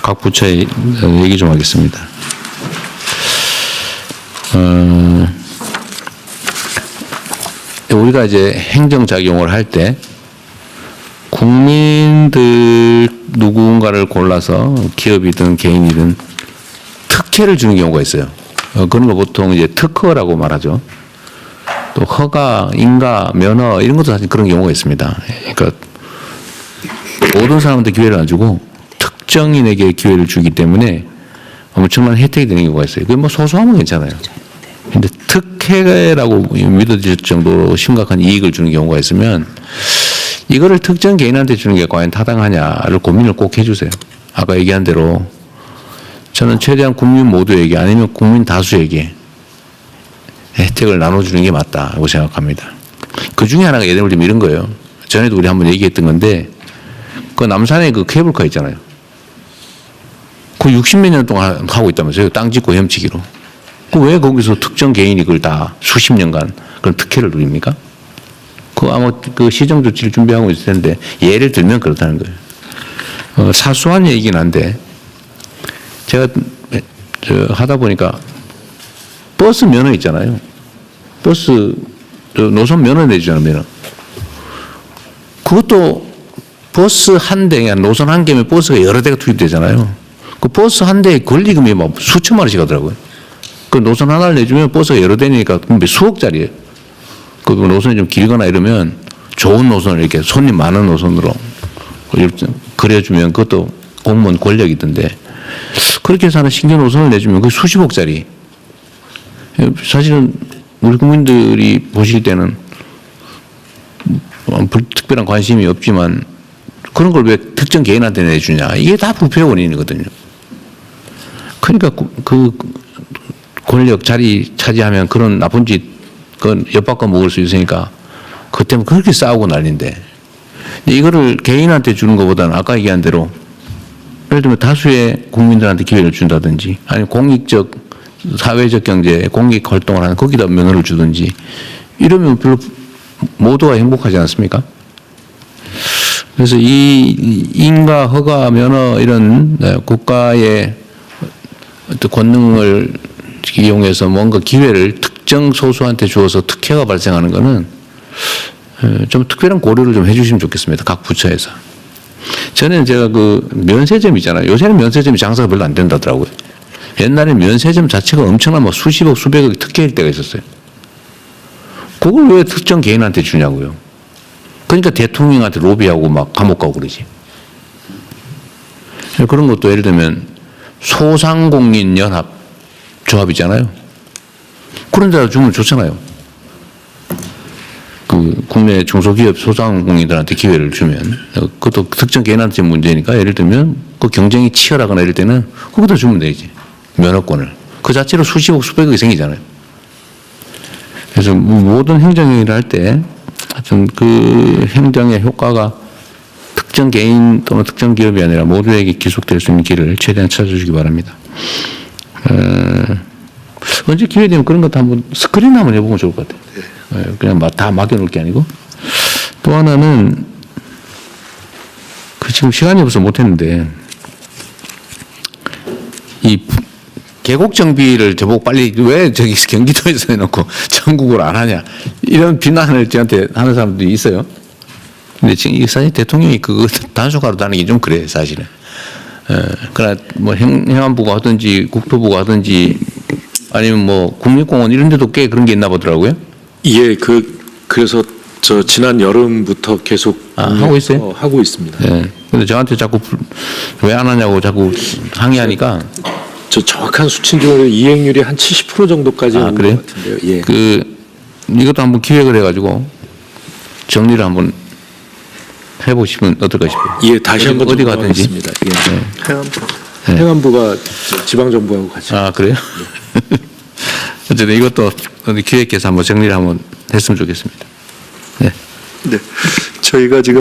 각 부처의 얘기 좀 하겠습니다. 우리가 이제 행정작용을 할 때 국민들 누군가를 골라서 기업이든 개인이든 특혜를 주는 경우가 있어요. 그런 거 보통 이제 특허라고 말하죠. 또 허가, 인가, 면허 이런 것도 사실 그런 경우가 있습니다. 그러니까 모든 사람한테 기회를 안 주고 특정인에게 기회를 주기 때문에 엄청난 혜택이 되는 경우가 있어요. 그게 뭐 소소하면 괜찮아요. 근데 특혜라고 믿어질 정도로 심각한 이익을 주는 경우가 있으면 이거를 특정 개인한테 주는 게 과연 타당하냐를 고민을 꼭 해주세요. 아까 얘기한 대로 저는 최대한 국민 모두에게 아니면 국민 다수에게 혜택을 나눠주는 게 맞다고 생각합니다. 그 중에 하나가 예를 들면 이런 거예요. 전에도 우리 한번 얘기했던 건데 그 남산에 그 케이블카 있잖아요. 그 60몇 년 동안 하고 있다면서요. 땅 짓고 헤엄치기로. 그 왜 거기서 특정 개인이 그걸 다 수십 년간 그런 특혜를 누립니까? 그 아마 그 시정 조치를 준비하고 있을 텐데 예를 들면 그렇다는 거예요. 사소한 얘기긴 한데 제가 하다 보니까 버스 면허 있잖아요. 버스 노선 면허 내주잖아요. 면허. 그것도 버스 한 대에 노선 한 개면 버스가 여러 대가 투입되잖아요. 그 버스 한 대에 권리금이 막 수천만 원씩 하더라고요. 그 노선 하나를 내주면 버스가 여러 대니까 수억짜리예요. 그 노선이 좀 길거나 이러면 좋은 노선을 이렇게 손님 많은 노선으로 그려주면 그것도 공무원 권력이던데 그렇게 해서 하나 신규 노선을 내주면 그 수십억짜리. 사실은 우리 국민들이 보실 때는 특별한 관심이 없지만 그런 걸 왜 특정 개인한테 내주냐. 이게 다 부패의 원인이거든요. 그러니까 그 권력 자리 차지하면 그런 나쁜 짓, 그건 엿바꿔 먹을 수 있으니까 그것 때문에 그렇게 싸우고 난리인데. 근데 이거를 개인한테 주는 것보다는 아까 얘기한 대로 예를 들면 다수의 국민들한테 기회를 준다든지 아니면 공익적, 사회적 경제에 공익 활동을 하는 거기다 면허를 주든지 이러면 별로 모두가 행복하지 않습니까? 그래서 이 인가, 허가, 면허 이런 국가의 어떤 권능을 이용해서 뭔가 기회를 특정 소수한테 주어서 특혜가 발생하는 것은 좀 특별한 고려를 좀 해주시면 좋겠습니다. 각 부처에서. 전에는 제가 그 면세점 있잖아요. 요새는 면세점이 장사가 별로 안 된다더라고요. 옛날에 면세점 자체가 엄청난 뭐 수십억, 수백억 특혜일 때가 있었어요. 그걸 왜 특정 개인한테 주냐고요. 그러니까 대통령한테 로비하고 막 감옥 가고 그러지. 그런 것도 예를 들면 소상공인연합 조합이잖아요. 그런 데다 주면 좋잖아요. 그 국내 중소기업 소상공인들한테 기회를 주면 그것도 특정 개인한테 문제니까 예를 들면 그 경쟁이 치열하거나 이럴 때는 그것도 주면 되지. 면허권을. 그 자체로 수십억 수백억이 생기잖아요. 그래서 모든 행정행위를 할 때 하여튼 그 행정의 효과가 특정 개인 또는 특정 기업이 아니라 모두에게 기속될 수 있는 길을 최대한 찾아주시기 바랍니다. 언제 기회 되면 그런 것도 한번 스크린 한번 해보면 좋을 것 같아요. 그냥 다 맡겨놓을 게 아니고. 또 하나는 그 지금 시간이 없어서 못했는데 이 계곡 정비를 저보고 빨리 왜 저기 경기도에서 해놓고 전국으로 안 하냐 이런 비난을 저한테 하는 사람들이 있어요. 근데 지금 사실 대통령이 그거 단속하러 다니기 좀 그래 사실은. 그러나 뭐 행안부가 하든지 국토부가 하든지 아니면 뭐 국립공원 이런 데도 꽤 그런 게 있나 보더라고요. 예, 그래서 저 지난 여름부터 계속 하고 있어요? 하고 있습니다. 네. 근데 저한테 자꾸 왜 안 하냐고 자꾸 항의하니까. 저 정확한 수치는 이행률이 한 70% 정도까지 온 것 같은데요. 예. 이것도 한번 기획을 해가지고 정리를 한번 해보시면 어떨까 싶어요. 예, 다시 한번 어디 가든지. 예. 네. 행안부가 지방정부하고 같이. 그래요? 네. 어쨌든 이것도 기획해서 한번 정리를 한번 했으면 좋겠습니다. 네. 네. 저희가 지금